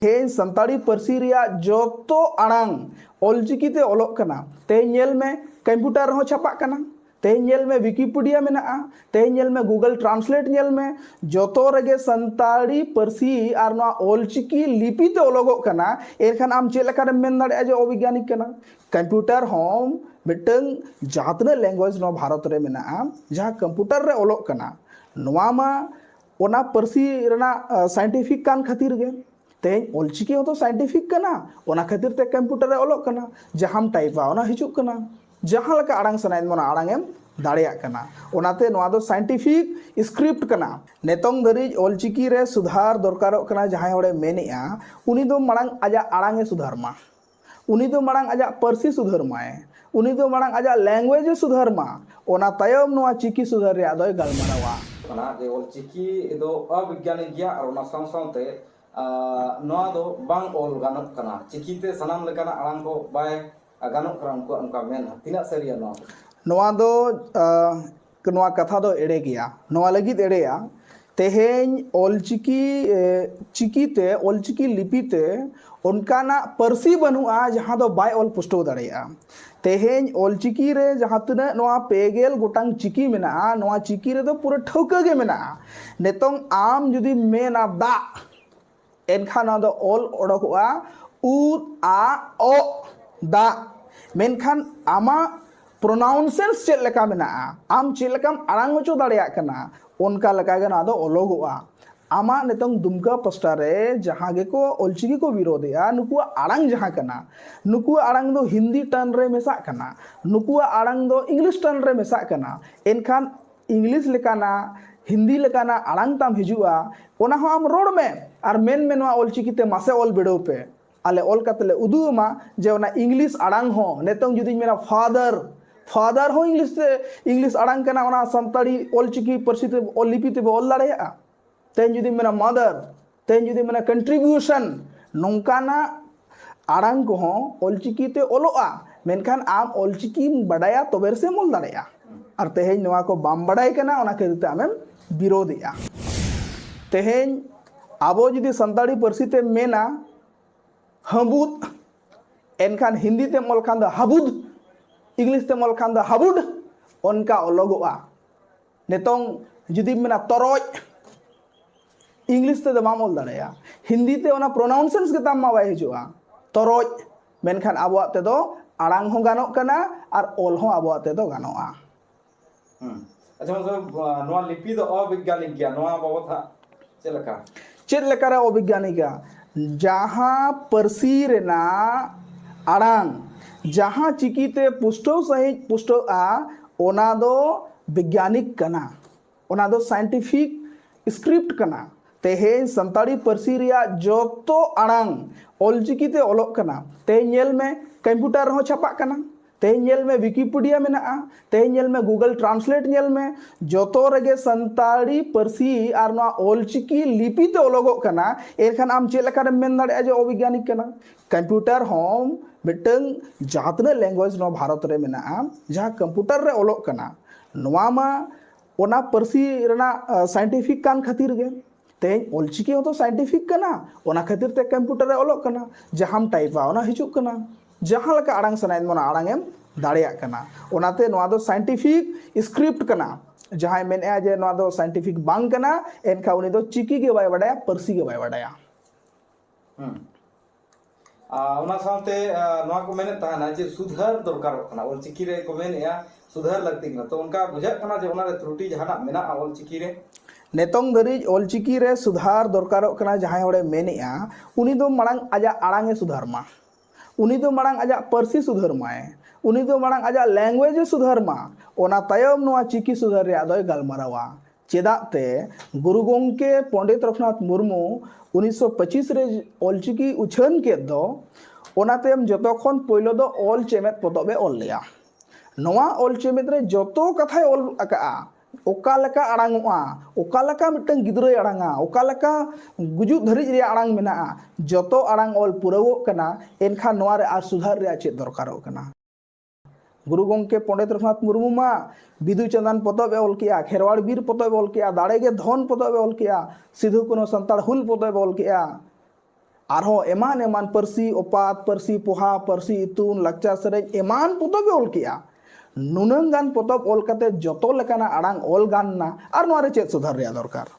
तेज संताड़ी पार्सी रिया जोतो आड़ांग ऑलचिकीते ओलोग कना तेज नेल में कंप्यूटर हो छापा कना तेज नेल में विकिपीडिया मेना तेज नेल में गूगल ट्रांसलेट नेल में जोतो रगे संताड़ी पार्सी आर नोआ ऑलचिकी लिपिते ओलोगोग कना एरखान आम चेक लेका मेन दाड़ेया जे अवैज्ञानिक कना कंप्यूटर होम मिटंग जातने लैंग्वेज नोआ भारत रे मेना जहां कंप्यूटर रे ओलोग कना नोआ मा ओना पार्सी रेना साइंटिफिक कान खातिर गे तेज ऑलचिकी हो तो साइंटिफिक कना ओना खातिर ते कंप्यूटर रे ओलोग कना जहां टाइपा ओना हिजुग कना जहां लका आड़ांग सनाइन मोना आड़ांग एम दाड़ेया कना ओनाते नोआ दो साइंटिफिक स्क्रिप्ट कना नेतोंग धरिज ऑलचिकी रे सुधार दरकारोग कना जहां होड़े मेनेआ उनी दो माड़ांग आजा आड़ांगे सुधार मा उनी दो माड़ांग आजा पार्सी सुधार माए उनी दो माड़ांग आजा लैंग्वेज सुधार मा ओना तायम नोआ चिकी सुधार रे आदोय गालमारावा कना जे ऑलचिकी दो अवैज्ञानिक गया और ओना साथ नोआ दो बांग ओल गानोक कना चिकीते सनाम लेकाना आड़ांग को बाय गानोक करा उनको उनका मेन तिना सरिया नोआ दो नोआ कथा दो एड़े गया नोआ लगित एड़ेया तेहेñ ऑलचिकी चिकीते ऑलचिकी लिपिते उनकाना पार्सी बनुआ जहां दो बाय ऑल पुष्टो दाड़ेया तेहेñ ऑलचिकी रे जहां तना नोआ पेगेल गोटांग चिकी मेना नोआ चिकी रे दो पूरा ठौका गे मेना नेतोंग आम जुदी मेना दा एनखान दो ऑल ओडोकआ उ आ ओ दा मेनखान आमा प्रोनाउंसेंस चेक लेका मेना आम चेक लेकाम आड़ांग होचो दाड़ेया कना उनका लका गे ना दो ओलोगआ आमा नेतोंग दुमका पस्टा रे जहां गे को ऑलचिकी को विरोधया नुकु आड़ांग जहां कना नुकु आड़ांग दो हिंदी टर्न रे मेसा कना नुकु आड़ांग दो इंग्लिश टर्न रे मेसा कना एनखान इंग्लिश लेकाना हिंदी लेकाना आड़ांग ताम हिजुआ ओना हो आम रोड में और मेन में नोआ ऑलचिकी ते मासे ऑल बिडो पे आले ऑल कातले उदुमा जे ओना इंग्लिश आड़ांग हो नेतोंग जुदी मेरा फादर फादर हो इंग्लिश आड़ांग कना ओना संताड़ी ऑलचिकी पार्सी ते ऑल लिपि ते ऑल दाड़ेया तेन जुदी मेरा मदर तेन जुदी मेरा कंट्रीब्यूशन नोंकाना आड़ांग को हो ऑलचिकी ते ओलोआ मेनखान आम ऑलचिकी बडाया तोबेर से मोल दाड़ेया और तेहेñ नोआ को बाम बडाय कना ओना खातिर आमेम विरोधिया तेहेñ आबो जुदी संताड़ी पार्सी ते मेना हबुद एनखान हिंदी ते मोल खान द हबुद इंग्लिश ते मोल खान द हबुड उनका ओलोगआ नेतोंग जुदी मेना तरोज इंग्लिश ते बाम ओल दाड़ेया हिंदी ते ओना प्रोनाउंसेंस के ताम मा बाय हिजुआ तरोज मेनखान आबोआ ते दो आड़ांग हो गानोक कना और ओल हो आबोआ ते दो गानोआ अच्छा मतलब नोआ लिपि दो अवैज्ञानिक गया नोआ बाबत चेक लेका रे अवैज्ञानिक जहां पार्सी रेना आड़ांग जहां चिकीते पुष्टो सही पुष्टो ओना दो वैज्ञानिक कना ओना दो साइंटिफिक स्क्रिप्ट कना तेहेñ संताड़ी पार्सी रिया जोतो आड़ांग ऑलचिकीते ओलोग कना तेहेñ नेल में कंप्यूटर हो छापा कना तेज नेल में विकिपीडिया मेना तेज नेल में गूगल ट्रांसलेट नेल में जोतो रगे संताड़ी पार्सी आर नोआ ऑलचिकी लिपिते ओलोगोग कना एरखान आम चेक लेका मेन दाड़ेया जे अवैज्ञानिक कना कंप्यूटर होम मिटंग जातने लैंग्वेज नोआ भारत रे मेना जहां कंप्यूटर रे ओलोग कना नोआ मा ओना पार्सी रेना साइंटिफिक कान खातिर गे तेज ऑलचिकी हो तो साइंटिफिक कना ओना खातिर ते कंप्यूटर रे ओलोग कना जहां टाइपा ओना हिजुग कना जहां लका आड़ांग सनाइन मोना आड़ांग एम दाड़ेया कना ओनाते नोआ दो साइंटिफिक स्क्रिप्ट कना जहां मेनेआ जे नोआ दो साइंटिफिक बांग कना एनखा उनी दो चिकी के बाय बडाया पार्सी के बाय बडाया ओना साथे नोआ को मेने ताना जे सुधार दरकार कना ऑलचिकी रे को मेनेआ सुधार लगती ना तो उनका बुझा कना जे ओना रे त्रुटि जहाना मेना ऑलचिकी रे नेतोंग धरिज ऑलचिकी रे सुधार दरकार कना जहां होड़े मेनेआ उनी दो माड़ांग आजा आड़ांगे सुधार मा उनी दो माड़ांग आजा पार्सी सुधार माए उनी दो माड़ांग आजा लैंग्वेज सुधार मा ओना तायम नोआ चिकी सुधार रे आदोय गालमारावा चेदाते गुरु गोंके पंडित रघुनाथ मुर्मू 1925 रे ऑलचिकी उछान के दो ओनाते जतो खन पहलो दो ऑल चेमेत पोतबे ऑल लिया नोआ ऑल चेमेत रे जतो कथाय ऑल आका ओका लका आड़ांगोआ ओका लका मिटंग गिद्राय आड़ांगा ओका लका गुजुग धरिज रे आड़ांग मेना जतो आड़ांग ऑल पुरावो कना एनखा नोआ रे आ सुधार रे चेक दरकारो कना गुरु गोंके पंडित रघुनाथ मुर्मू मा बिदु चंदन पोतबे ऑल किया खेरवाड़ बीर पोतबे ऑल किया दाड़ेगे धन पोतबे ऑल किया सिधु कुनो संताड़ हुल पोतबे ऑल किया आरहों एमान एमान परसी ओपात परसी पोहा परसी इतुन लक्चा सेरेज एमान पोतोब ऑल किया नुनंग गान पोतोब ऑल कते जतो लेकाना आड़ांग ऑल गान ना आर नोरे चेत सुधार रे दरकार